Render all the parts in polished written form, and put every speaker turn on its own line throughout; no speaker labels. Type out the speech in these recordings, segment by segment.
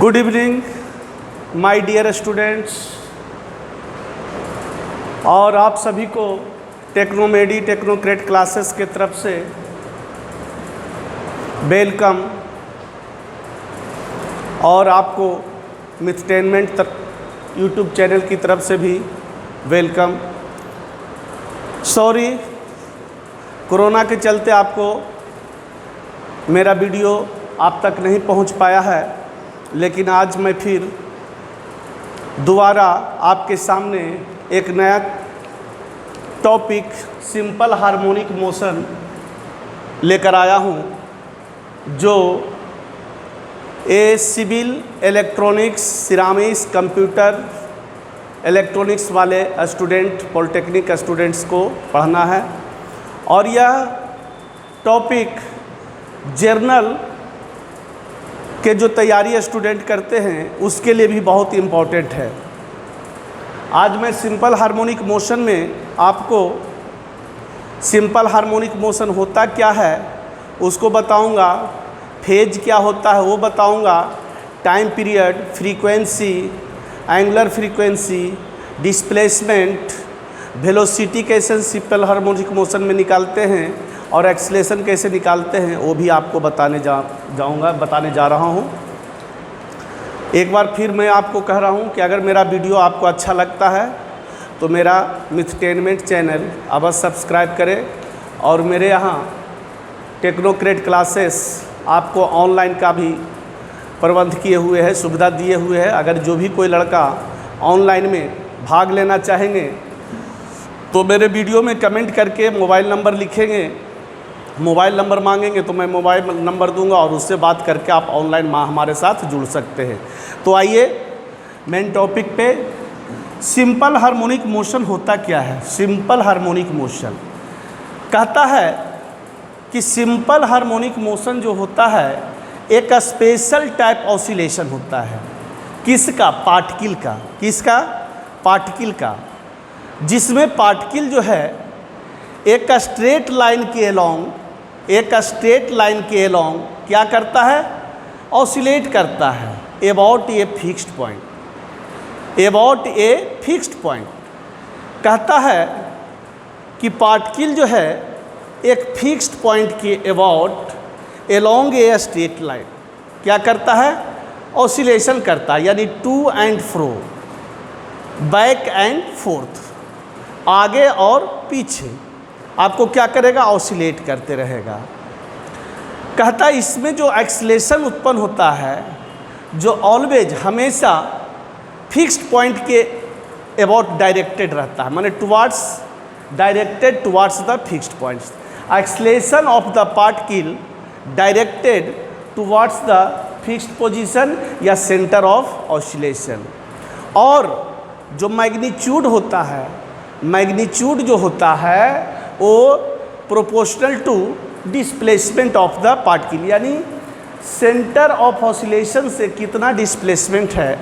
Good evening my dear students, और आप सभी को टेक्नोमेडी टेक्नोक्रेट क्लासेस के तरफ से वेलकम। और आपको मिथटेनमेंट यूट्यूब चैनल की तरफ से भी वेलकम। सॉरी, कोरोना के चलते आपको मेरा वीडियो आप तक नहीं पहुंच पाया है, लेकिन आज मैं फिर दोबारा आपके सामने एक नया टॉपिक सिंपल हार्मोनिक मोशन लेकर आया हूं, जो civil electronics, ceramics, computer electronics वाले स्टूडेंट, पॉलिटेक्निक स्टूडेंट्स को पढ़ना है। और यह टॉपिक जर्नल के जो तैयारी स्टूडेंट करते हैं उसके लिए भी बहुत इम्पॉर्टेंट है। आज मैं सिंपल हार्मोनिक मोशन में आपको सिंपल हार्मोनिक मोशन होता क्या है उसको बताऊंगा, फेज क्या होता है वो बताऊंगा, time period, frequency, angular frequency, displacement, velocity कैसे सिंपल हार्मोनिक मोशन में निकालते हैं और एक्सेलेरेशन कैसे निकालते हैं वो भी आपको बताने जा रहा हूँ। एक बार फिर मैं आपको कह रहा हूँ कि अगर मेरा वीडियो आपको अच्छा लगता है तो मेरा मिथटेनमेंट चैनल अवश्य सब्सक्राइब करें। और मेरे यहाँ टेक्नोक्रेट क्लासेस आपको ऑनलाइन का भी प्रबंध किए हुए हैं, सुविधा दिए हुए हैं। अगर जो भी कोई लड़का ऑनलाइन में भाग लेना चाहेंगे तो मेरे वीडियो में कमेंट करके मोबाइल नंबर लिखेंगे, मोबाइल नंबर मांगेंगे तो मैं मोबाइल नंबर दूंगा और उससे बात करके आप ऑनलाइन हमारे साथ जुड़ सकते हैं। तो आइए मेन टॉपिक पे, सिंपल हार्मोनिक मोशन होता क्या है। सिंपल हार्मोनिक मोशन कहता है कि सिंपल हार्मोनिक मोशन जो होता है एक स्पेशल टाइप ऑसिलेशन होता है। किसका? पार्टिकल का। किसका? पार्टिकल का, जिसमें पार्टिकल जो है एक स्ट्रेट लाइन के अलोंग क्या करता है? ऑसिलेट करता है अबाउट ए फिक्स्ड पॉइंट। कहता है कि पार्टिकल जो है एक फिक्स्ड पॉइंट के about along a straight line क्या करता है? ऑसिलेशन करता है, यानी to and fro, back and forth, आगे और पीछे आपको क्या करेगा? ऑसिलेट करते रहेगा। कहता है इसमें जो एक्सेलेरेशन उत्पन्न होता है, जो ऑलवेज हमेशा फिक्स्ड पॉइंट के अबाउट डायरेक्टेड रहता है, माने directed towards the fixed points. Acceleration of the particle directed towards the fixed position या सेंटर ऑफ ऑसिलेशन। और जो मैग्नीट्यूड होता है, मैग्नीट्यूड जो होता है वो proportional to displacement of the particle, यानी सेंटर ऑफ ऑसिलेशन से कितना डिस्प्लेसमेंट है।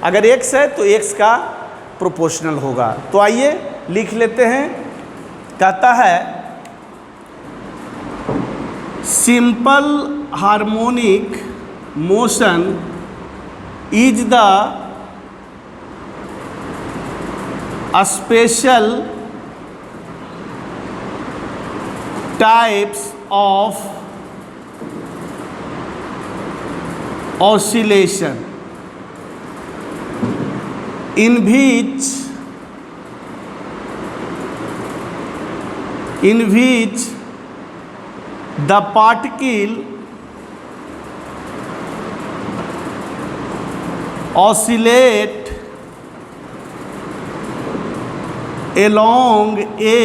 अगर x है तो x का प्रोपोर्शनल होगा। तो आइए लिख लेते हैं। कहता है simple harmonic motion is the special types of oscillation in which the particle oscillate along a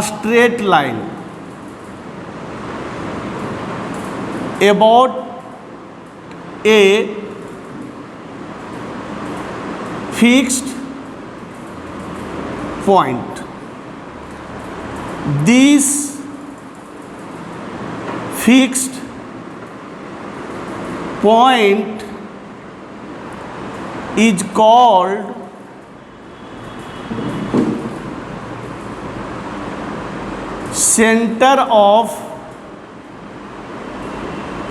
straight line about a fixed point. This fixed point is called center of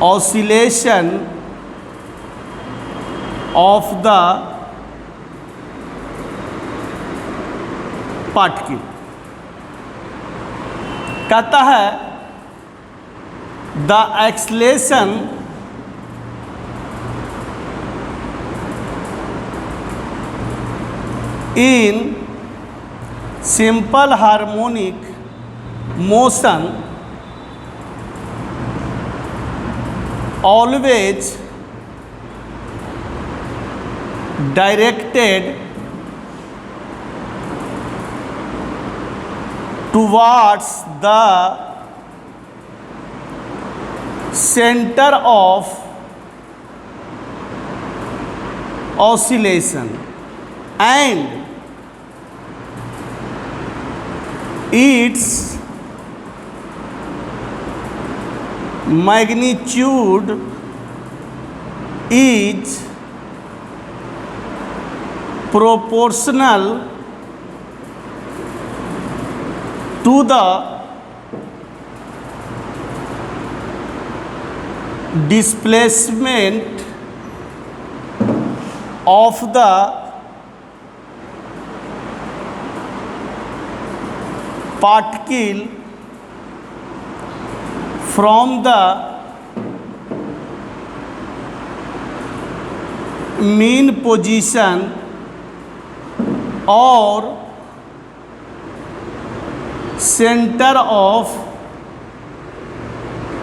oscillation of the particle। कहता है the acceleration in simple harmonic motion always directed towards the center of oscillation and its magnitude is proportional to the displacement of the particle from the mean position or center of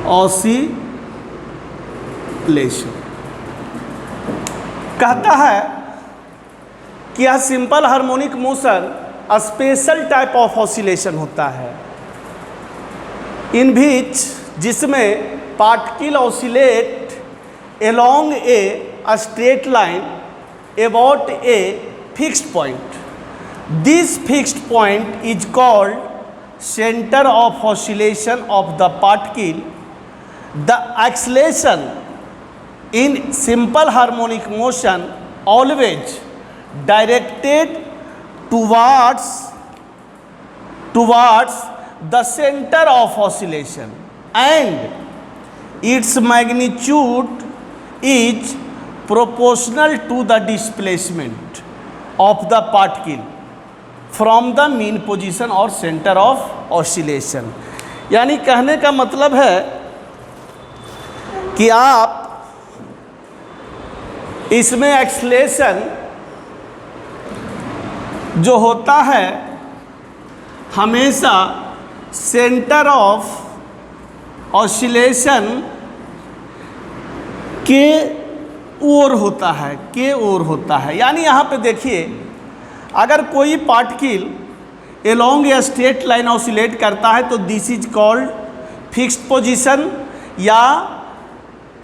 oscillation। कहता है कि यह simple harmonic motion special type of oscillation होता है इन विच जिसमें particle oscillate along a straight line about a fixed point. This fixed point is called center of oscillation of the particle. The acceleration in simple harmonic motion always directed towards the center of oscillation and its magnitude is proportional to the displacement of the particle from the mean position or center of oscillation। यानी कहने का मतलब है कि आप इसमें acceleration जो होता है हमेशा सेंटर ऑफ ऑसिलेशन के ओर होता है, यानी यहाँ पे देखिए अगर कोई पार्टिकल एलोंग या स्ट्रेट लाइन ऑसिलेट करता है तो this is called fixed position या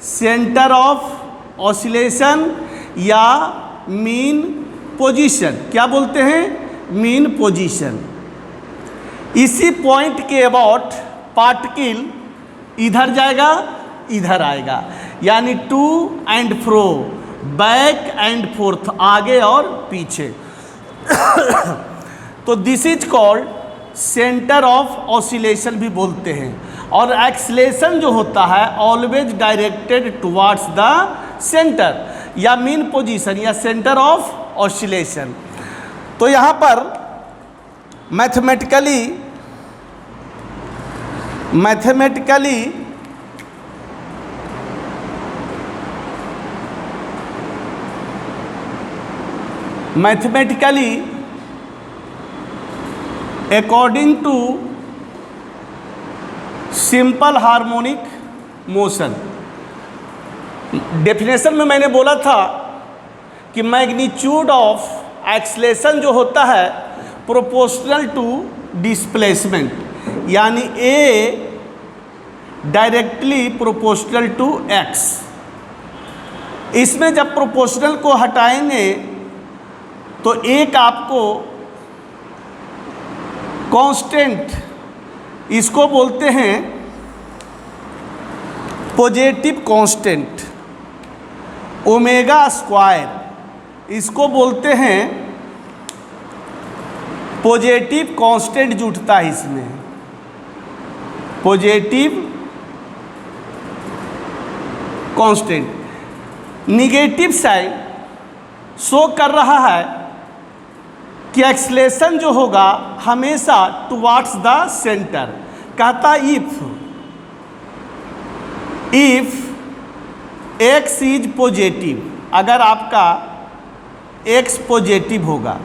सेंटर ऑफ ऑसिलेशन या मीन पोजीशन। क्या बोलते हैं? Mean position. इसी पॉइंट के अबाउट पार्टिकल इधर जाएगा इधर आएगा, यानी to and fro, back and forth, आगे और पीछे। तो this is called centre of oscillation भी बोलते हैं। और एक्सलेशन जो होता है always directed towards the centre या मीन पोजीशन या सेंटर ऑफ ऑसिलेशन। तो यहाँ पर mathematically according to simple harmonic motion, definition में मैंने बोला था कि मैग्नीट्यूड ऑफ एक्सलेशन जो होता है प्रोपोर्शनल टू डिस्प्लेसमेंट, यानी ए डायरेक्टली प्रोपोर्शनल टू एक्स। इसमें जब प्रोपोर्शनल को हटाएंगे तो एक आपको कांस्टेंट, इसको बोलते हैं पॉजिटिव कांस्टेंट, ओमेगा स्क्वायर, इसको बोलते हैं पॉजिटिव कांस्टेंट जुटता है इसमें, positive constant. Negative sign show कर रहा है कि एक्सलेशन जो होगा हमेशा टुवार्ड्स द सेंटर। कहता इफ x इज पॉजिटिव, अगर आपका x पॉजिटिव होगा